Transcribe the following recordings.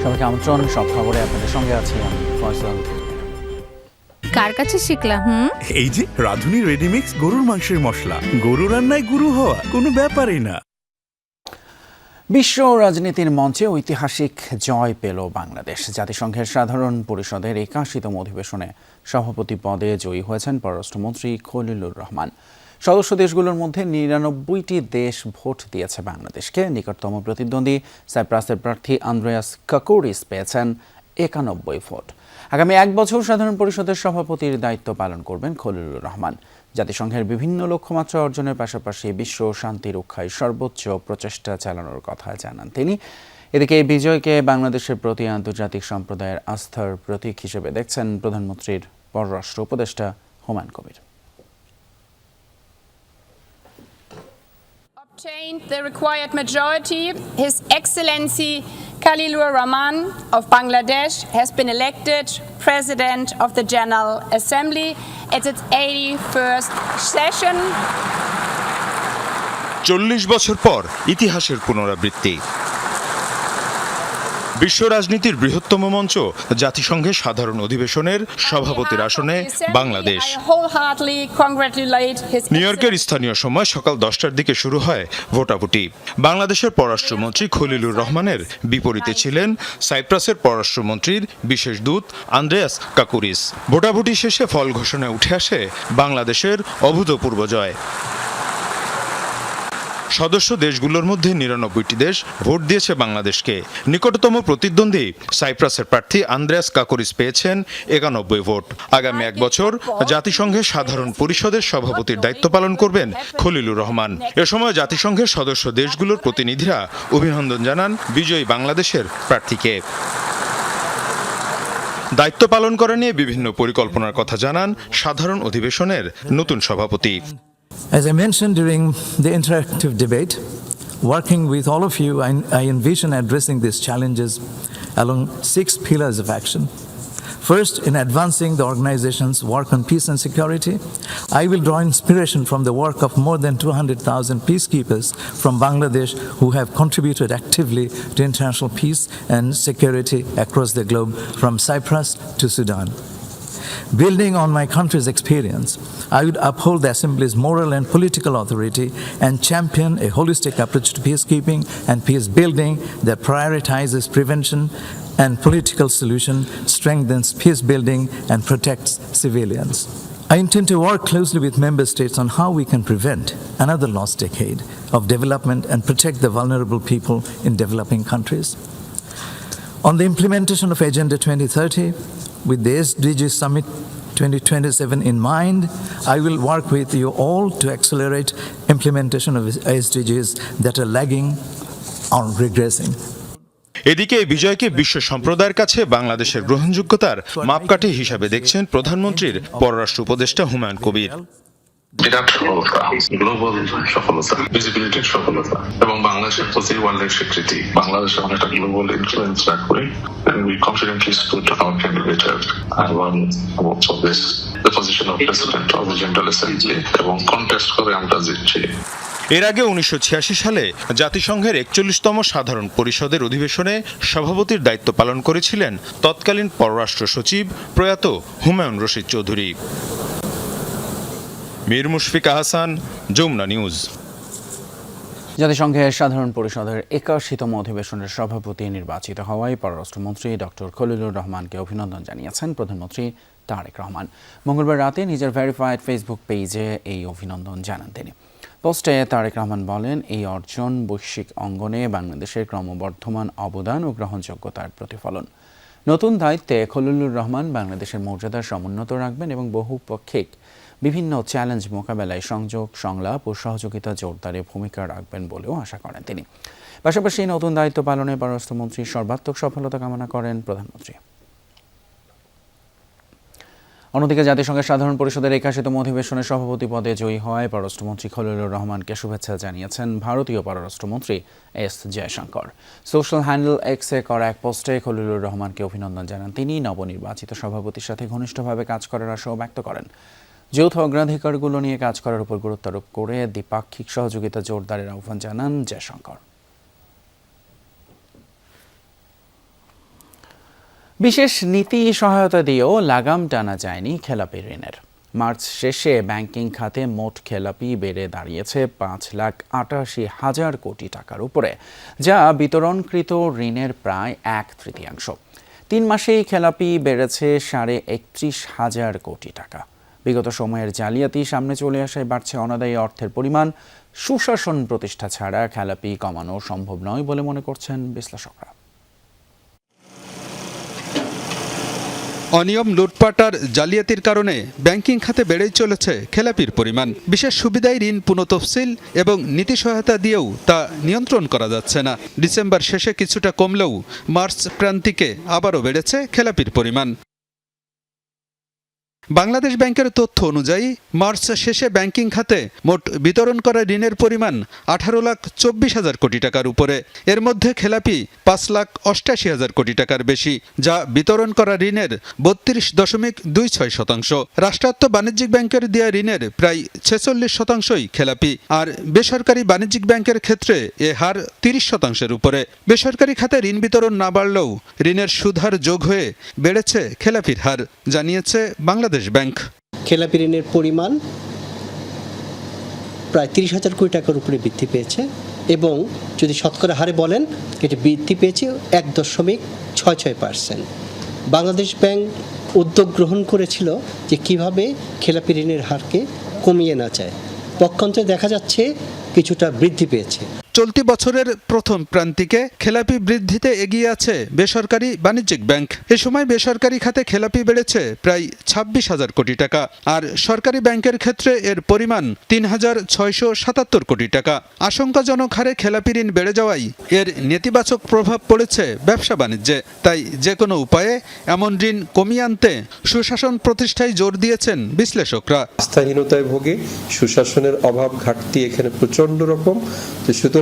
সবাইকে আমন্ত্রণ। সব খবরে আপনাদের সঙ্গে আছি আমি ফয়সাল। কার কাছে শিখলা? এই যে রাধুনী রেডিমিক্স গরুর মাংসের মশলা। গরু রান্নায় গুরু হওয়া কোনো ব্যাপারই না। বিশ্ব রাজনীতির মঞ্চে ঐতিহাসিক জয় পেল বাংলাদেশ। জাতিসংঘের সাধারণ পরিষদের ৮১তম অধিবেশনে সভাপতি পদে জয়ী হয়েছেন পররাষ্ট্রমন্ত্রী খলিলুর রহমান। সদস্য দেশগুলোর মধ্যে ৯৯টি দেশ ভোট দিয়েছে বাংলাদেশকে। নিকটতম প্রতিদ্বন্দ্বী সাইপ্রাসের প্রার্থী আন্দ্রেয়াস কাকোরিস পেয়েছেন ৯১ ভোট। আগামী ১ বছর সাধারণ পরিষদের সভাপতির দায়িত্ব পালন করবেন খলিলুর রহমান। জাতিসংঘের বিভিন্ন লক্ষ্যমাত্রা অর্জনের পাশাপাশি বিশ্ব শান্তি রক্ষায় সর্বোচ্চ প্রচেষ্টা চালানোর কথা জানান তিনি। এদিকে এই বিজয়কে বাংলাদেশের প্রতি আন্তর্জাতিক সম্প্রদায়ের আস্থার প্রতীক হিসেবে দেখছেন প্রধানমন্ত্রীর পররাষ্ট্র উপদেষ্টা Humayun Kabir. Obtained the required majority, His Excellency Khalilur Rahman of Bangladesh has been elected President of the General Assembly at its 81st session. ৪০ বছর পর ইতিহাসের পুনরাবৃত্তি। বিশ্ব রাজনীতির বৃহত্তম মঞ্চ জাতিসংঘের সাধারণ অধিবেশনের সভাপতির আসনে বাংলাদেশ। নিউ ইয়র্কের স্থানীয় সময় সকাল 10টার দিকে শুরু হয় ভোটাভুটি। বাংলাদেশের পররাষ্ট্রমন্ত্রী খলিলুর রহমানের বিপরীতে ছিলেন সাইপ্রাসের পররাষ্ট্রমন্ত্রীর বিশেষ দূত আন্দ্রেয়াস কাকুরিস। ভোটাভুটি শেষে ফল ঘোষণায় উঠে আসে বাংলাদেশের অভূতপূর্ব জয়। সদস্য দেশগুলোর মধ্যে ৯৯টি দেশ ভোট দিয়েছে বাংলাদেশকে। নিকটতম প্রতিদ্বন্দ্বী সাইপ্রাসের প্রার্থী আন্দ্রেয়াস কাকোরিস পেয়েছেন ৯১ ভোট। আগামী ১ বছর জাতিসংঘের সাধারণ পরিষদের সভাপতির দায়িত্ব পালন করবেন খলিলুর রহমান। এ সময় জাতিসংঘের সদস্য দেশগুলোর প্রতিনিধিরা অভিনন্দন জানান বিজয়ী বাংলাদেশের প্রার্থীকে। দায়িত্ব পালন করা নিয়ে বিভিন্ন পরিকল্পনার কথা জানান সাধারণ অধিবেশনের নতুন সভাপতি। As I mentioned during the interactive debate, working with all of you, I envision addressing these challenges along 6 pillars of action. First, in advancing the organization's work on peace and security, I will draw inspiration from the work of more than 200,000 peacekeepers from Bangladesh who have contributed actively to international peace and security across the globe, from Cyprus to Sudan. Building on my country's experience, I would uphold the Assembly's moral and political authority and champion a holistic approach to peacekeeping and peace building that prioritizes prevention and political solution, strengthens peace building, and protects civilians. I intend to work closely with member states on how we can prevent another lost decade of development and protect the vulnerable people in developing countries. On the implementation of Agenda 2030, with the SDG Summit 2027 in mind, I will work with you all to accelerate implementation of SDGs that are lagging or regressing. এদিকে এই বিজয়কে বিশ্ব সম্প্রদায়ের কাছে বাংলাদেশের গ্রহণযোগ্যতার মাপকাঠি হিসাবে দেখছেন প্রধানমন্ত্রীর পররাষ্ট্র উপদেষ্টা হুমায়ুন কবির। বিরাট সফলতা, গ্লোবাল সফলতা, ভিজিবিলিটির সফলতা এবং বাংলাদেশের প্রতি ওয়ার্ল্ডের স্বীকৃতি। বাংলাদেশে অনেকটা গ্লোবাল ইনফ্লুয়েন্স রাখ করে and we confidently stood our candidate and won awards of this, the position of President of the General Assembly এবং কন্টেস্ট করে আমরা জিতছি। এর আগে ১৯৮৬ সালে জাতিসংঘের ৪১তম সাধারণ পরিষদের অধিবেশনে সভাপতির দায়িত্ব পালন করেছিলেন তৎকালীন পররাষ্ট্র সচিব প্রয়াত হুমায়ুন রশিদ চৌধুরী। মীর মুশফিক আহসান, যমুনা নিউজ। জাতিসংঘের সাধারণ পরিষদের ৮১তম অধিবেশনের সভাপতি নির্বাচিত হওয়ায় পররাষ্ট্রমন্ত্রী ডক্টর খলিলুর রহমানকে অভিনন্দন জানিয়েছেন প্রধানমন্ত্রী তারেক রহমান। মঙ্গলবার রাতে নিজের ভেরিফাইড ফেসবুক পেজে এই অভিনন্দন জানান তিনি। পোস্টে তারেক রহমান বলেন, এই অর্জন বৈশ্বিক অঙ্গনে বাংলাদেশের ক্রমবর্ধমান অবদান ও গ্রহণযোগ্যতার প্রতিফলন। নতুন দায়িত্বে খলিলুর রহমান বাংলাদেশের মর্যাদা সমুন্নত রাখবেন এবং বহুপক্ষিক বিভিন্ন চ্যালেঞ্জ মোকাবেলায় সংযোগ, সংলাপ ও সহযোগিতা জোরদারে ভূমিকা রাখবেন বলেও আশা করেন তিনি। পাশাপাশি নতুন দায়িত্ব পালনে পররাষ্ট্রমন্ত্রীর সর্বাত্মক সফলতা কামনা করেন প্রধানমন্ত্রী। অন্যদিকে জাতিসংঘের সাধারণ পরিষদের ৮১তম অধিবেশনের সভাপতি পদে জয়ী হওয়ায় পররাষ্ট্রমন্ত্রী খলিলুর রহমানকে শুভেচ্ছা জানিয়েছেন ভারতীয় পররাষ্ট্রমন্ত্রী এস জয়শঙ্কর। সোশ্যাল হ্যান্ডেল এক্সে করা এক পোস্টে খলিলুর রহমানকে অভিনন্দন জানান তিনি। নবনির্বাচিত সভাপতির সাথে ঘনিষ্ঠভাবে কাজ করার আশাও ব্যক্ত করেন। যৌথ অগ্রাধিকারগুলো নিয়ে কাজ করার উপর গুরুত্ব আরোপ করে দ্বিপাক্ষিক সহযোগিতা জোরদারের আহ্বান জানান জয়শঙ্কর। বিশেষ নীতি সহায়তা দিয়েও লাগাম টানা যায়নি খেলাপি ঋণের। মার্চ শেষে ব্যাংকিং খাতে মোট খেলাপি বেড়ে দাঁড়িয়েছে 5,88,000 কোটি টাকার উপরে, যা বিতরণকৃত ঋণের প্রায় 1/3। 3 মাসেই খেলাপি বেড়েছে 31,500 কোটি টাকা। বিগত সময়ের জালিয়াতি সামনে চলে আসায় বাড়ছে অনাদায়ী অর্থের পরিমাণ। সুশাসন প্রতিষ্ঠা ছাড়া খেলাপি কমানো সম্ভব নয় বলে মনে করছেন বিশ্লেষকরা। অনিয়ম, লুটপাট আর জালিয়াতির কারণে ব্যাংকিং খাতে বেড়েই চলেছে খেলাপির পরিমাণ। বিশেষ সুবিধায় ঋণ পুনঃতফসিল এবং নীতি সহায়তা দিয়েও তা নিয়ন্ত্রণ করা যাচ্ছে না। ডিসেম্বর শেষে কিছুটা কমলেও মার্চ প্রান্তিকে আবারও বেড়েছে খেলাপির পরিমাণ। বাংলাদেশ ব্যাংকের তথ্য অনুযায়ী মার্চ শেষে ব্যাংকিং খাতে মোট বিতরণ করা ঋণের পরিমাণ 18,24,000 কোটি টাকার উপরে। এর মধ্যে খেলাপি 5,88,000 কোটি টাকার বেশি, যা বিতরণ করা ঋণের 32.26%। রাষ্ট্রায়ত্ত বাণিজ্যিক ব্যাংকের দেয়া ঋণের প্রায় 46%ই খেলাপি, আর বেসরকারি বাণিজ্যিক ব্যাংকের ক্ষেত্রে এ হার 30%-এর উপরে। বেসরকারি খাতে ঋণ বিতরণ না বাড়লেও ঋণের সুদহার যোগ হয়ে বেড়েছে খেলাপির হার, জানিয়েছে বাংলাদেশ ব্যাংক। খেলাপি ঋণের পরিমাণ প্রায় 30,000 কোটি টাকার উপরে বৃদ্ধি পেয়েছে, এবং যদি শতকরা হারে বলেন এটি বৃদ্ধি পেয়েছে 1.66%। বাংলাদেশ ব্যাংক উদ্যোগ গ্রহণ করেছিল যে কিভাবে খেলাপি ঋণের হারকে কমিয়ে না যায়। পক্ষান্তরে দেখা যাচ্ছে কিছুটা বৃদ্ধি পেয়েছে। চলতি বছরের প্রথম প্রান্তিকে খেলাপি বৃদ্ধিতে এগিয়ে আছে বেসরকারি বাণিজ্যিক ব্যাংক। এ সময় বেসরকারি খাতে খেলাপি বেড়েছে প্রায় 26,000 কোটি টাকা, আর সরকারি ব্যাংকের ক্ষেত্রে এর পরিমাণ 3,677 কোটি টাকা। আশঙ্কাজনক হারে খেলাপি ঋণ বেড়ে যাওয়ায় এর নেতিবাচক প্রভাব পড়েছে ব্যবসা বাণিজ্যে। তাই যে কোনো উপায়ে এমন ঋণ কমিয়ে আনতে সুশাসন প্রতিষ্ঠায় জোর দিয়েছেন বিশ্লেষকরা। আস্থাহীনতায় ভোগে, সুশাসনের অভাব ঘাটতি এখানে প্রচন্ড রকম। তো সুতরাং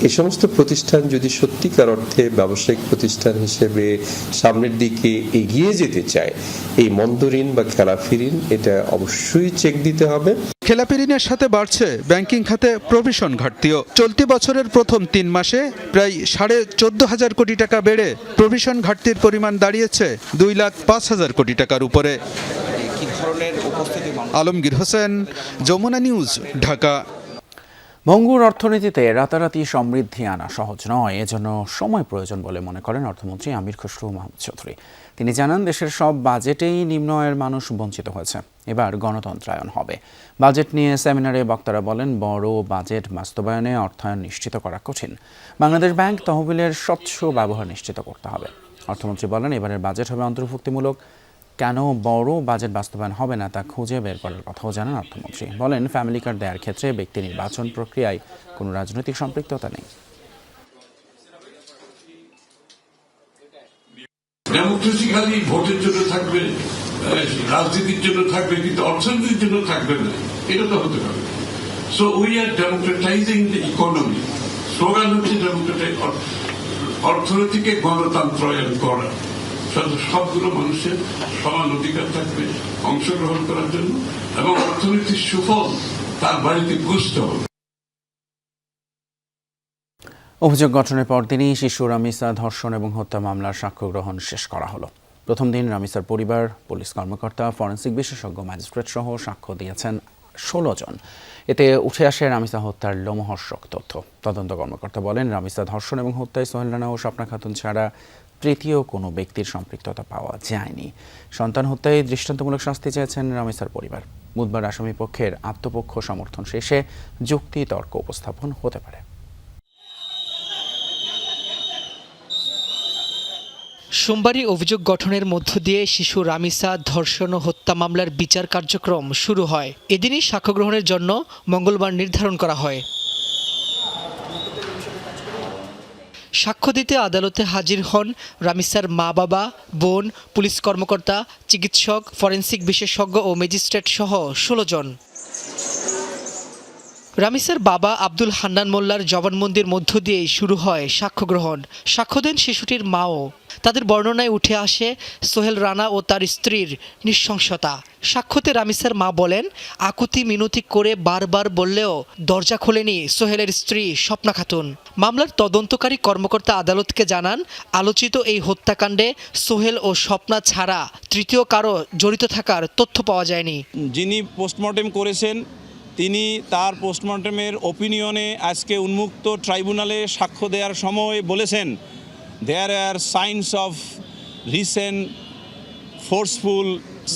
এই সমস্ত প্রতিষ্ঠান যদি সত্যিকার অর্থে ব্যবসায়িক প্রতিষ্ঠান হিসেবে সামনের দিকে এগিয়ে যেতে চায়, এই মন্দ ঋণ বা খেলাপি ঋণ এটা অবশ্যই চেক দিতে হবে। খেলাপি ঋণের সাথে বাড়ছে ব্যাংকিং খাতে প্রভিশন ঘাটতিও। চলতি বছরের প্রথম 3 মাসে প্রায় 14,500 কোটি টাকা বেড়ে প্রভিশন ঘাটতির পরিমাণ দাঁড়িয়েছে 2,05,000 কোটি টাকার উপরে। আলমগীর হোসেন, যমুনা নিউজ, ঢাকা। ভঙ্গুর অর্থনীতিতে রাতারাতি সমৃদ্ধি আনা সহজ নয়, এজন্য সময় প্রয়োজন বলে মনে করেন অর্থমন্ত্রী আমির খসরু মাহমুদ চৌধুরী। তিনি জানান, দেশের সব বাজেটেই নিম্ন আয়ের মানুষ বঞ্চিত হয়েছে। এবার গণতন্ত্রায়ন হবে। বাজেট নিয়ে সেমিনারে বক্তারা বলেন, বড় বাজেট বাস্তবায়নে অর্থায়ন নিশ্চিত করা কঠিন। বাংলাদেশ ব্যাংক তহবিলের স্বচ্ছ ব্যবহার নিশ্চিত করতে হবে। অর্থমন্ত্রী বলেন, এবারের বাজেট হবে অন্তর্ভুক্তিমূলক। কেন বড় বাজেট বাস্তবায়ন হবে না তা খুঁজে বের করার কথাও জানান অর্থমন্ত্রী। বলেন, ফ্যামিলি কার্ড দেওয়ার ক্ষেত্রে ব্যক্তি নির্বাচন প্রক্রিয়ায় কোনো রাজনৈতিক সম্পৃক্ততা নেই। ডেমোক্রেসি খালি ভোটের জন্য থাকবে, রাজনীতির জন্য থাকবে, কিন্তু অর্থনীতির জন্য থাকবে না, এটা তো হতে পারে। So we are democratising the economy. Slogan হচ্ছে অর্থনীতিকে গণতন্ত্রায়ন করা। সবগুলো মানুষের সমান অধিকার থাকবে অংশগ্রহণ করার জন্য, এবং অর্থনীতির সুফল তার বাড়িতে পুষতে হবে। অভিযোগ গঠনের পরদিনই শিশু রামিসা ধর্ষণ এবং হত্যা মামলার সাক্ষ্য গ্রহণ শেষ করা হলো। প্রথম দিন রামিসার পরিবার, পুলিশ কর্মকর্তা, ফরেনসিক বিশেষজ্ঞ, ম্যাজিস্ট্রেট সহ সাক্ষ্য দিয়েছেন 16 জন। এতে উঠে আসে রামিসা হত্যার লোমহর্ষক তথ্য। তদন্ত কর্মকর্তা বলেন, রামিসা ধর্ষণ এবং হত্যায় সোহেল রানা ও স্বপ্না খাতুন ছাড়া তৃতীয় কোনো ব্যক্তির সম্পৃক্ততা পাওয়া যায়নি। সন্তান হত্যায় দৃষ্টান্তমূলক শাস্তি চেয়েছেন রামিসার পরিবার। বুধবার আসামি পক্ষের আত্মপক্ষ সমর্থন শেষে যুক্তি তর্ক উপস্থাপন হতে পারে। সোমবারই অভিযোগ গঠনের মধ্য দিয়ে শিশু রামিসা ধর্ষণ ও হত্যা মামলার বিচার কার্যক্রম শুরু হয়। এদিনই সাক্ষ্য গ্রহণের জন্য মঙ্গলবার নির্ধারণ করা হয়। সাক্ষ্য দিতে আদালতে হাজির হন রামিসার মা, বাবা, বোন, পুলিশ কর্মকর্তা, চিকিৎসক, ফরেনসিক বিশেষজ্ঞ ও ম্যাজিস্ট্রেট সহ 16 জন। রামিসার বাবা আব্দুল হান্নান মোল্লার জবানবন্দির মধ্য দিয়েই শুরু হয় সাক্ষ্য গ্রহণ। সাক্ষ্য দেন শিশুটির মাও। তাদের বর্ণনায় উঠে আসে সোহেল রানা ও তার স্ত্রীর নৃশংসতা। সাক্ষ্যতে রামিসার মা বলেন, আকুতি মিনতি করে বারবার বললেও দরজা খোলেনি সোহেলের স্ত্রী স্বপ্না খাতুন। মামলার তদন্তকারী কর্মকর্তা আদালতকে জানান, আলোচিত এই হত্যাকাণ্ডে সোহেল ও স্বপ্না ছাড়া তৃতীয় কারো জড়িত থাকার তথ্য পাওয়া যায়নি। যিনি পোস্টমর্টেম করেছেন তিনি তার পোস্টমর্টেমের ওপিনিয়নে আজকে উন্মুক্ত ট্রাইব্যুনালে সাক্ষ্য দেওয়ার সময় বলেছেন, there are signs of recent forceful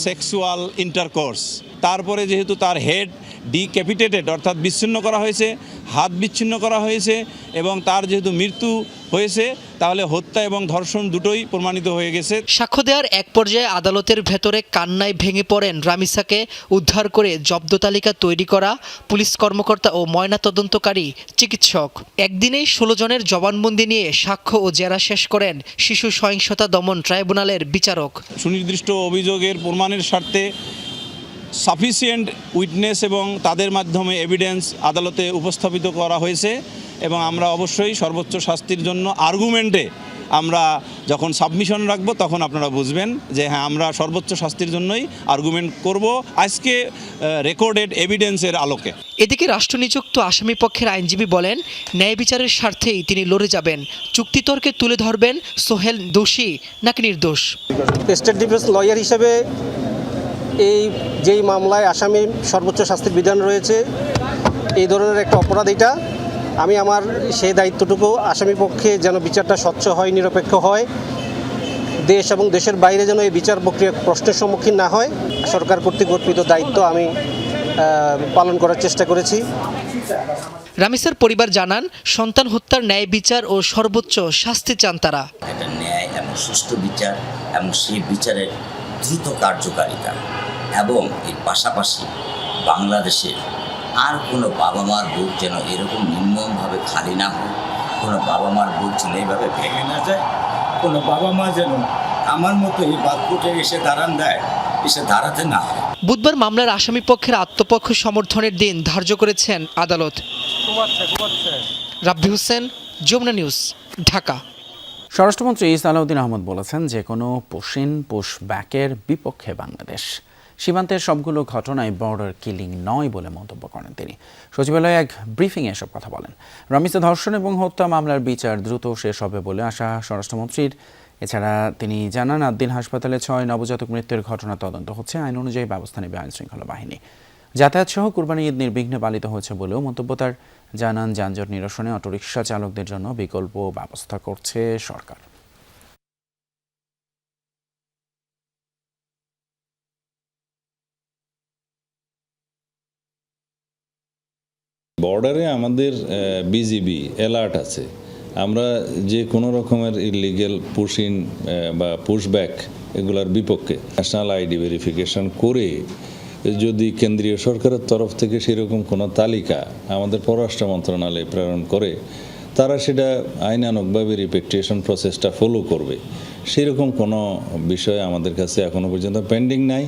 sexual intercourse. তারপরে যেহেতু তার হেড ডিক্যাপিটেটেড অর্থাৎ বিচ্ছিন্ন করা হয়েছে, হাত বিচ্ছিন্ন করা হয়েছে এবং তার যেহেতু মৃত্যু হয়েছে, তাহলে হত্যা এবং ধর্ষণ দুটোই প্রমাণিত হয়ে গেছে। সাক্ষ্য দেওয়ার এক পর্যায়ে আদালতের ভেতরে কান্নায় ভেঙে পড়েন রামিসাকে উদ্ধার করে জব্দ তালিকা তৈরি করা পুলিশ কর্মকর্তা ও ময়নাতদন্তকারী চিকিৎসক। একদিনেই 16 জনের জবানবন্দি নিয়ে সাক্ষ্য ও জেরা শেষ করেন শিশু সহিংসতা দমন ট্রাইব্যুনালের বিচারক। সুনির্দিষ্ট অভিযোগের প্রমাণের স্বার্থে সাফিসিয়েন্ট উইটনেস এবং তাদের মাধ্যমে এভিডেন্স আদালতে উপস্থাপিত করা হয়েছে এবং আমরা অবশ্যই সর্বোচ্চ শাস্তির জন্য আর্গুমেন্টে আমরা যখন সাবমিশন রাখবো তখন আপনারা বুঝবেন যে হ্যাঁ, আমরা সর্বোচ্চ শাস্তির জন্যই আর্গুমেন্ট করব আজকে রেকর্ডেড এভিডেন্সের আলোকে। এদিকে রাষ্ট্রনিযুক্ত আসামি পক্ষের আইনজীবী বলেন, ন্যায় বিচারের স্বার্থেই তিনি লড়ে যাবেন। চুক্তিতর্কে তুলে ধরবেন সোহেল দোষী নাকি নির্দোষ। স্টেট ডিফেন্স লয়ার হিসেবে যেই মামলায় আসামির সর্বোচ্চ শাস্তির বিধান রয়েছে, এই ধরনের একটা অপরাধ, এটা আমি আমার সেই দায়িত্বটুকু আসামি পক্ষে যেন বিচারটা স্বচ্ছ হয়, নিরপেক্ষ হয়, দেশ এবং দেশের বাইরে যেন এই বিচার প্রক্রিয়া প্রশ্নের সম্মুখীন না হয়, সরকার কর্তৃক অর্পিত দায়িত্ব আমি পালন করার চেষ্টা করেছি। রামিসার পরিবার জানান, সন্তান হত্যার ন্যায় বিচার ও সর্বোচ্চ শাস্তি চান তারা। এটা ন্যায় এবং সুষ্ঠু বিচার এবং সেই বিচারের দ্রুত কার্যকারিতা এবং এর পাশাপাশি বাংলাদেশের আর কোনো বাবা মার বুক যেন এরকম নির্মমভাবে খালি না হয়, কোনো বাবা মার বুক যেন এইভাবে ভেঙে না যায়, কোনো বাবা মা যেন আমার মতো এই বাদপুটে এসে দাঁড়াতে না হয়। বুধবার মামলার আসামি পক্ষের আত্মপক্ষ সমর্থনের দিন ধার্য করেছেন আদালত। রাব্বি হোসেন, যমুনা নিউজ, ঢাকা। স্বরাষ্ট্রমন্ত্রী সালাউদ্দিন আহমদ বলেছেন, যে কোনো পুশব্যাকের বিপক্ষে বাংলাদেশ। সীমান্তের সবগুলো ঘটনায় বর্ডার কিলিং নয় বলে মন্তব্য করেন তিনি। সচিবালয়ে এক ব্রিফিংয়ে এসব কথা বলেন। রামিসা ধর্ষণ এবং হত্যা মামলার বিচার দ্রুত শেষ হবে বলে আশা স্বরাষ্ট্রমন্ত্রীর। এছাড়া তিনি জানান, আদ্দিন হাসপাতালে 6 নবজাতক মৃত্যুর ঘটনা তদন্ত হচ্ছে, আইন অনুযায়ী ব্যবস্থা নেবে আইনশৃঙ্খলা বাহিনী। যাতায়াত সহ কুরবানি ঈদ নির্বিঘ্নে পালিত হয়েছে বলেও মন্তব্য তার। জানান, যানজট নিরসনে অটোরিকশা চালকদের জন্য বিকল্প ব্যবস্থা করছে সরকার। বর্ডারে আমাদের বিজিবি অ্যালার্ট আছে। আমরা যে কোনো রকমের ইলিগেল পুশিং বা পুশব্যাক এগুলোর বিপক্ষে ন্যাশনাল আইডি ভেরিফিকেশন করে যদি কেন্দ্রীয় সরকারের তরফ থেকে সেরকম কোনো তালিকা আমাদের পররাষ্ট্র মন্ত্রণালয়ে প্রেরণ করে, তারা সেটা আইনানুগভাবে রিপেট্রিয়েশন প্রসেসটা ফলো করবে। সেরকম কোনো বিষয় আমাদের কাছে এখনো পর্যন্ত পেন্ডিং নাই।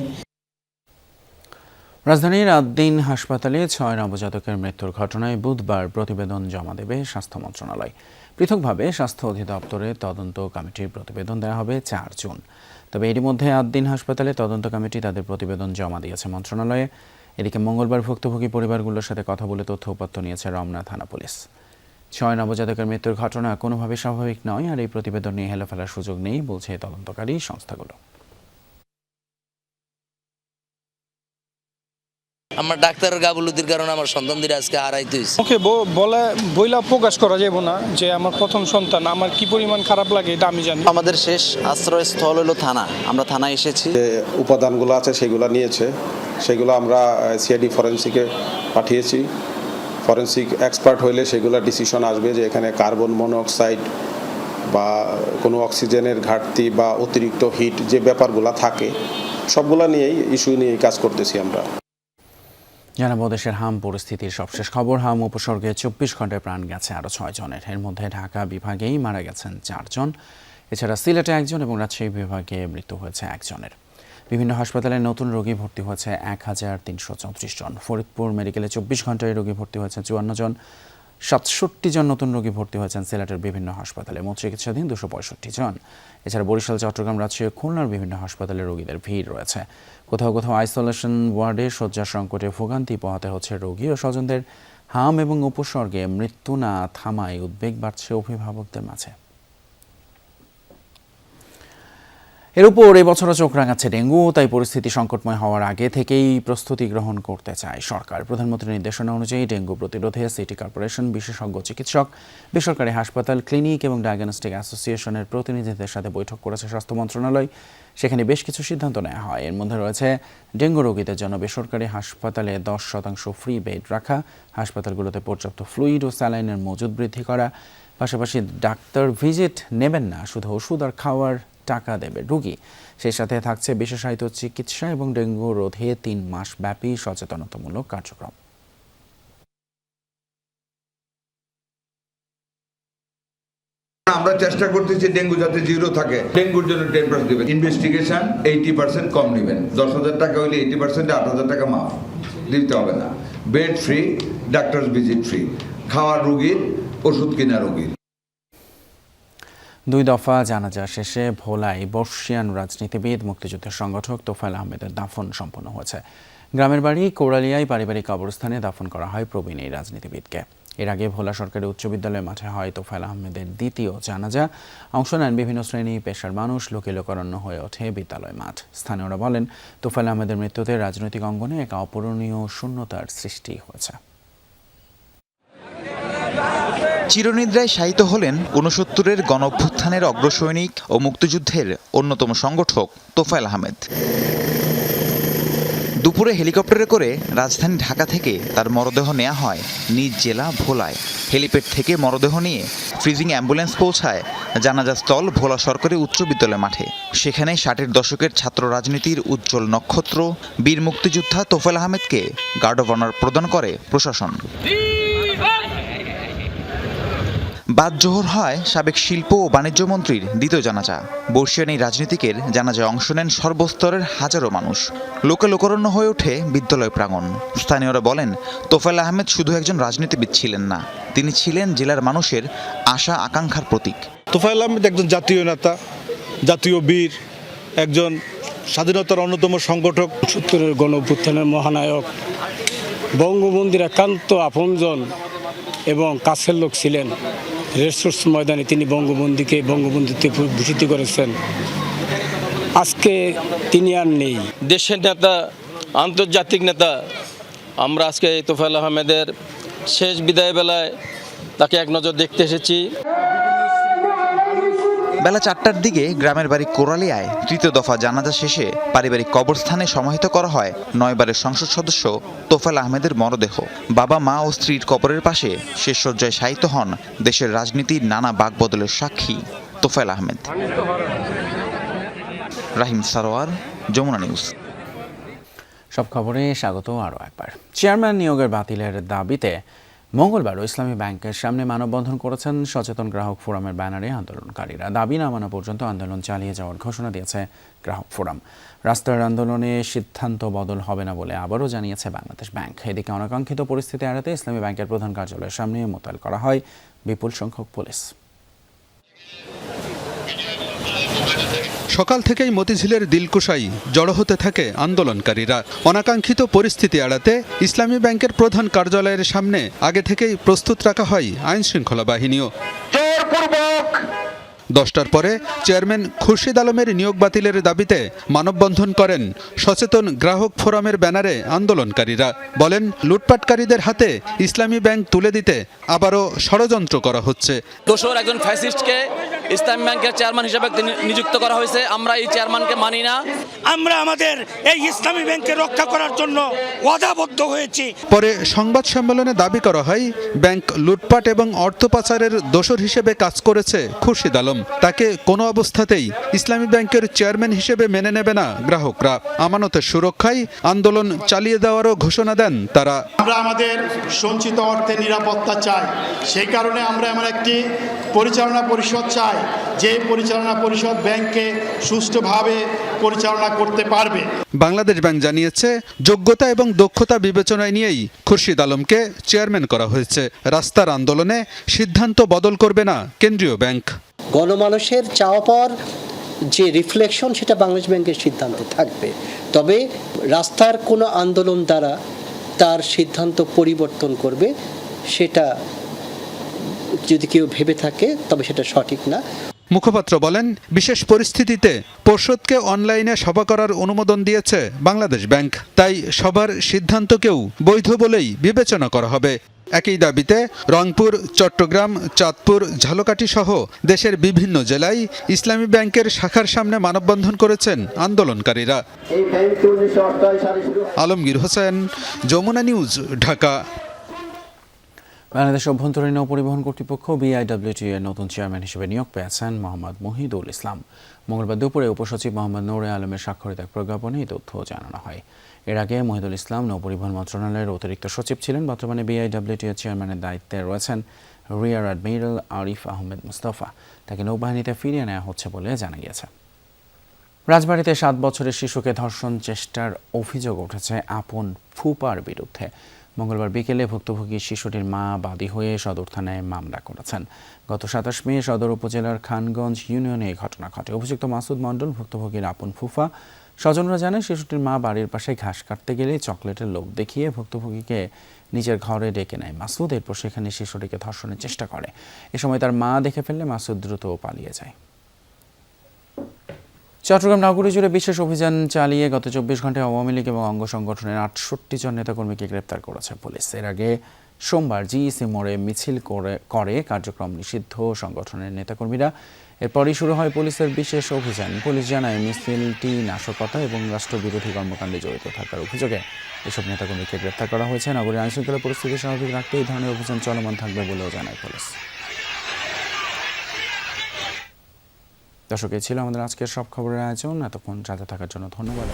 রাজধানীর আদ্দিন হাসপাতালে 6 নবজাতকের মৃত্যুর ঘটনায় বুধবার প্রতিবেদন জমা দেবে স্বাস্থ্য মন্ত্রণালয়। পৃথকভাবে স্বাস্থ্য অধিদপ্তরে তদন্ত কমিটির প্রতিবেদন দেওয়া হবে 4 জুন। তবে এরই মধ্যে আদ্দিন হাসপাতালে তদন্ত কমিটি তাদের প্রতিবেদন জমা দিয়েছে মন্ত্রণালয়ে। এদিকে মঙ্গলবার ভুক্তভোগী পরিবারগুলোর সাথে কথা বলে তথ্য উপাত্ত নিয়েছে রমনা থানা পুলিশ। 6 নবজাতকের মৃত্যুর ঘটনা কোনোভাবে স্বাভাবিক নয়, আর এই প্রতিবেদন নিয়ে হেলে ফেলার সুযোগ নেই বলছে তদন্তকারী সংস্থাগুলো। আমার ডাক্তারের গাবুলুতির কারণে আমার সন্তানদের আজকে হারাইতে হয়েছে। ওকে বইলা প্রকাশ করা যাব না যে আমার প্রথম সন্তান, আমার কি পরিমাণ খারাপ লাগে এটা আমি জানি। আমাদের শেষ আশ্রয়স্থল হলো থানা। আমরা থানায় এসেছি, উপাদানগুলো আছে সেগুলো নিয়েছে, সেগুলো আমরা সিআইডি ফরেন্সিকে পাঠিয়েছি। ফরেন্সিক এক্সপার্ট হইলে সেগুলো ডিসিশন আসবে যে এখানে কার্বন মনোক্সাইড বা কোনো অক্সিজেনের ঘাটতি বা অতিরিক্ত হিট যে ব্যাপারগুলো থাকে সবগুলো নিয়েই ইস্যু নিয়ে কাজ করতেছি আমরা। জানাবো দেশের হাম পরিস্থিতির সবশেষ খবর। হাম উপসর্গে 24 ঘন্টায় প্রাণ গেছে আরও 6 জনের। এর মধ্যে ঢাকা বিভাগেই মারা গেছেন 4 জন। এছাড়া সিলেটে 1 জন এবং রাজশাহী বিভাগে মৃত্যু হয়েছে 1 জনের। বিভিন্ন হাসপাতালে নতুন রোগী ভর্তি হয়েছে ১,৩৩৪ জন। ফরিদপুর মেডিকেলে ২৪ ঘন্টায় রোগী ভর্তি হয়েছে ৫৪ জন। ৬৭ জন নতুন রোগী ভর্তি হয়েছেন সিলেটের বিভিন্ন হাসপাতালে, মোট চিকিৎসাধীন ২৬৫ জন। এছাড়া বরিশাল, চট্টগ্রাম, রাজশাহী ও খুলনার বিভিন্ন হাসপাতালে রোগীদের ভিড় রয়েছে। কোথাও কোথাও আইসোলেশন ওয়ার্ডে শয্যা সংকটে ভোগান্তি পোহাতে হচ্ছে রোগী ও স্বজনদের। হাম এবং উপসর্গে মৃত্যু না থামায় উদ্বেগ বাড়ছে অভিভাবকদের মাঝে। এর উপর এবছরও চোখ রাঙাচ্ছে ডেঙ্গু, তাই পরিস্থিতি সংকটময় হওয়ার আগে থেকেই প্রস্তুতি গ্রহণ করতে চায় সরকার। প্রধানমন্ত্রীর নির্দেশনা অনুযায়ী ডেঙ্গু প্রতিরোধে সিটি কর্পোরেশন, বিশেষজ্ঞ চিকিৎসক, বেসরকারি হাসপাতাল, ক্লিনিক এবং ডায়াগনস্টিক অ্যাসোসিয়েশনের প্রতিনিধিদের সাথে বৈঠক করেছে স্বাস্থ্য মন্ত্রণালয়। সেখানে বেশ কিছু সিদ্ধান্ত নেওয়া হয়। এর মধ্যে রয়েছে ডেঙ্গু রোগীদের জন্য বেসরকারি হাসপাতালে 10% ফ্রি বেড রাখা, হাসপাতালগুলোতে পর্যাপ্ত ফ্লুইড ও স্যালাইনের মজুদ বৃদ্ধি করা, পাশাপাশি ডাক্তার ভিজিট নেবেন না, শুধু ওষুধ আর খাওয়ার টাকা দেবে রোগী। সেই সাথে থাকছে বিশেষায়িত চিকিৎসা এবং ডেঙ্গু রোধে ৩ মাস ব্যাপী সচেতনতামূলক কার্যক্রম। আমরা চেষ্টা করতেছি ডেঙ্গু যাতে জিরো থাকে, ডেঙ্গুর জন্য 10% দিবেন, ইনভেস্টিগেশন 80% কম নেবেন। 10,000 টাকা হইলে 80% 8,000 টাকা মাফ দিতে হবে না। Bed free, doctor visit free, খাওয়ার রোগীর, ওষুধ কিনা রোগীর। 2 দফা জানাজা শেষে ভোলায় বর্ষিয়ান রাজনীতিবিদ, মুক্তিযুদ্ধের সংগঠক তোফায়েল আহমেদের দাফন সম্পন্ন হয়েছে। গ্রামের বাড়ি কোড়ালিয়ায় পারিবারিক কবরস্থানে দাফন করা হয় প্রবীণ এই রাজনীতিবিদকে। এর আগে ভোলা সরকারি উচ্চ বিদ্যালয় মাঠে হয় তোফায়েল আহমেদের দ্বিতীয় জানাজা। অংশ নেন বিভিন্ন শ্রেণী পেশার মানুষ, লোকে লোকারণ্য হয়ে ওঠে বিদ্যালয় মাঠ। স্থানীয়রা বলেন, তোফায়েল আহমেদের মৃত্যুতে রাজনৈতিক অঙ্গনে এক অপূরণীয় শূন্যতার সৃষ্টি হয়েছে। চিরনিদ্রায় শায়িত হলেন ৬৯-এর গণঅভ্যুত্থানের অগ্রসৈনিক ও মুক্তিযুদ্ধের অন্যতম সংগঠক তোফায়েল আহমেদ। দুপুরে হেলিকপ্টারে করে রাজধানী ঢাকা থেকে তার মরদেহ নেওয়া হয় নিজ জেলা ভোলায়। হেলিপ্যাড থেকে মরদেহ নিয়ে ফ্রিজিং অ্যাম্বুলেন্স পৌঁছায় জানাজা স্থল ভোলা সরকারি উচ্চ বিদ্যালয় মাঠে। সেখানে 60-এর দশকের ছাত্র রাজনীতির উজ্জ্বল নক্ষত্র বীর মুক্তিযোদ্ধা তোফায়েল আহমেদকে গার্ড অব অনার প্রদান করে প্রশাসন। বাদ জোহর হয় সাবেক শিল্প ও বাণিজ্য মন্ত্রীর দ্বিতীয় জানাজা। বর্ষিয়ান এই রাজনীতিকের জানাজায় অংশ নেন সর্বস্তরের হাজারো মানুষ। লোকে লোকারণ্য হয়ে ওঠে বিদ্যালয় প্রাঙ্গণ। স্থানীয়রা বলেন, তোফায়েল আহমেদ শুধু একজন রাজনীতিবিদ ছিলেন না, তিনি ছিলেন জেলার মানুষের আশা আকাঙ্ক্ষার প্রতীক। তোফায়েল আহমেদ একজন জাতীয় নেতা, জাতীয় বীর, একজন স্বাধীনতার অন্যতম সংগঠক, ৭০-এর গণঅভ্যুত্থানের মহানায়ক, বঙ্গবন্ধুর একান্ত আপনজন এবং কাছের লোক ছিলেন। রেসকোর্স ময়দানে তিনি বঙ্গবন্ধুতে ভূষিত করেছেন। আজকে তিনি আর নেই। দেশের নেতা, আন্তর্জাতিক নেতা। আমরা আজকে তোফায়েল আহমেদের শেষ বিদায় বেলায় তাকে এক নজর দেখতে এসেছি। বেলা 4টার দিকে গ্রামের বাড়ি কোরালিয়ায় তৃতীয় দফা জানাজা শেষে পারিবারিক কবরস্থানে সমাহিত করা হয় 9 বারের সংসদ সদস্য তোফায়েল আহমেদের মরদেহ। বাবা, মা ও স্ত্রীর কবরের পাশে শেষ শয্যায় শায়িত হন দেশের রাজনীতির নানা বাকবদলের সাক্ষী তোফায়েল আহমেদ। রাহিম সারোয়ার, যমুনা নিউজ। সব খবরে স্বাগত আরও একবার। চেয়ারম্যান নিয়োগের বাতিলের দাবিতে মঙ্গলবারও ইসলামী ব্যাংকের সামনে মানববন্ধন করেছেন সচেতন গ্রাহক ফোরামের ব্যানারে আন্দোলনকারীরা। দাবি না মানা পর্যন্ত আন্দোলন চালিয়ে যাওয়ার ঘোষণা দিয়েছে গ্রাহক ফোরাম। রাস্তার আন্দোলনে সিদ্ধান্ত বদল হবে না বলে আবারও জানিয়েছে বাংলাদেশ ব্যাংক। এদিকে অনাকাঙ্ক্ষিত পরিস্থিতি এড়াতে ইসলামী ব্যাংকের প্রধান কার্যালয়ের সামনে মোতায়েন করা হয় বিপুল সংখ্যক পুলিশ। সকাল থেকেই মতিঝিলের দিলকুশাই জড়ো হতে থাকে আন্দোলনকারীরা। অনাকাঙ্ক্ষিত পরিস্থিতি এড়াতে ইসলামী ব্যাংকের প্রধান কার্যালয়ের সামনে আগে থেকেই প্রস্তুত রাখা হয় আইন শৃঙ্খলা বাহিনীও। 10টার পরে চেয়ারম্যান খুরশিদ আলমের নিয়োগ বাতিলের দাবিতে মানববন্ধন করেন সচেতন গ্রাহক ফোরামের ব্যানারে আন্দোলনকারীরা। বলেন, লুটপাটকারীদের হাতে ইসলামী ব্যাংক তুলে দিতে আবারও ষড়যন্ত্র করা হচ্ছে। দোসর একজন ফ্যাসিস্টকে ইসলামী ব্যাংকের চেয়ারম্যান হিসেবে নিযুক্ত করা হয়েছে। আমরা এই চেয়ারম্যানকে মানি না। আমরা আমাদের এই ইসলামী ব্যাংককে রক্ষা করার জন্য ওয়াদাবদ্ধ হয়েছি। পরে সংবাদ সম্মেলনে দাবি করা হয়, ব্যাংক লুটপাট এবং অর্থ পাচারের দোসর হিসেবে কাজ করেছে খুরশিদ আলম। তাকে কোনো অবস্থাতেই ইসলামী ব্যাংকের চেয়ারম্যান হিসেবে মেনে নেবে না গ্রাহকরা। আমানতের সুরক্ষায় আন্দোলন চালিয়ে দেওয়ারও ঘোষণা দেন তারা। আমরা আমাদের সঞ্চিত অর্থে নিরাপত্তা চাই, সেই কারণে আমরা এমন একটি পরিচালনা পরিষদ চাই যে পরিচালনা পরিষদ ব্যাংককে সুষ্ঠুভাবে পরিচালনা করতে পারবে। বাংলাদেশ ব্যাংক জানিয়েছে, যোগ্যতা এবং দক্ষতা বিবেচনায় নিয়েই খুরশিদ আলমকে চেয়ারম্যান করা হয়েছে। রাস্তার আন্দোলনে সিদ্ধান্ত বদল করবে না কেন্দ্রীয় ব্যাংক। গণমানুষের চাওয়া পাওয়ার যে রিফ্লেকশন সেটা বাংলাদেশ ব্যাংকের সিদ্ধান্তে থাকবে, তবে রাস্তার কোনো আন্দোলন দ্বারা তার সিদ্ধান্ত পরিবর্তন করবে সেটা যদি কেউ ভেবে থাকে তবে সেটা সঠিক না। মুখপাত্র বলেন, বিশেষ পরিস্থিতিতে পর্ষদকে অনলাইনে সভা করার অনুমোদন দিয়েছে বাংলাদেশ ব্যাংক, তাই সবার সিদ্ধান্তকেও বৈধ বলেই বিবেচনা করা হবে। একই দাবিতে রংপুর, চট্টগ্রাম, চাঁদপুর, ঝালকাঠি সহ দেশের বিভিন্ন জেলায় ইসলামী ব্যাংকের শাখার সামনে মানববন্ধন করেছেন আন্দোলনকারীরা। আলমগীর হোসেন, যমুনা নিউজ, ঢাকা। বাংলাদেশ অভ্যন্তরীণ নৌ পরিবহন কর্তৃপক্ষ বিআইডব্লিউটি এর নতুন চেয়ারম্যান হিসেবে নিয়োগ পেয়েছেন মোহাম্মদ মহিদুল ইসলাম। মঙ্গলবার দুপুরে উপসচিব মোহাম্মদ নূরে আলমের স্বাক্ষরিত এক প্রজ্ঞাপনে এই তথ্য জানানো হয়। এর আগে মহিদুল ইসলাম নৌ পরিবহন মন্ত্রণালয়ের অতিরিক্ত সচিব ছিলেন। বর্তমানে বিআইডব্লিউটি এর চেয়ারম্যানের দায়িত্বে রয়েছেন রিয়ার অ্যাডমিরাল আরিফ আহমেদ মুস্তফা। তাকে নৌবাহিনীতে ফিরিয়ে নেওয়া হচ্ছে বলে জানা গিয়েছে। রাজবাড়ীতে 7 বছরের শিশুকে ধর্ষণ চেষ্টার অভিযোগ উঠেছে আপন ফুপার বিরুদ্ধে। মঙ্গলবার বিকেলে ভুক্তভোগী শিশুটির মা বাদী হয়ে সদর থানায় মামলা করেছেন। গত 27 মে সদর উপজেলার খানগঞ্জ ইউনিয়নে এই ঘটনা ঘটে। অভিযুক্ত মাসুদ মণ্ডল ভুক্তভোগীর আপন ফুফা। স্বজনরা জানায়, শিশুটির মা বাড়ির পাশে ঘাস কাটতে গেলে চকলেটের লোভ দেখিয়ে ভুক্তভোগীকে নিজের ঘরে ডেকে নেয় মাসুদ। এরপর সেখানে শিশুটিকে ধর্ষণের চেষ্টা করে। এ সময় তার মা দেখে ফেললে মাসুদ দ্রুত পালিয়ে যায়। চট্টগ্রাম নগরী জুড়ে বিশেষ অভিযান চালিয়ে গত 24 ঘন্টায় আওয়ামী লীগ এবং অঙ্গ সংগঠনের 68 জন নেতাকর্মীকে গ্রেপ্তার করেছে পুলিশ। এর আগে সোমবার জিইসি মোড়ে মিছিল করে কার্যক্রম নিষিদ্ধ সংগঠনের নেতাকর্মীরা। এরপরই শুরু হয় পুলিশের বিশেষ অভিযান। পুলিশ জানায়, মিছিলটি নাশকতা এবং রাষ্ট্রবিরোধী কর্মকাণ্ডে জড়িত থাকার অভিযোগে এসব নেতাকর্মীকে গ্রেপ্তার করা হয়েছে। নগরীর আইনশৃঙ্খলা পরিস্থিতি স্বাভাবিক রাখতে এই ধরনের অভিযান চলমান থাকবে বলেও জানায় পুলিশ। দর্শক, এই ছিল আমাদের আজকের সব খবরের আয়োজন। এতক্ষণ সাথে থাকার জন্য ধন্যবাদ।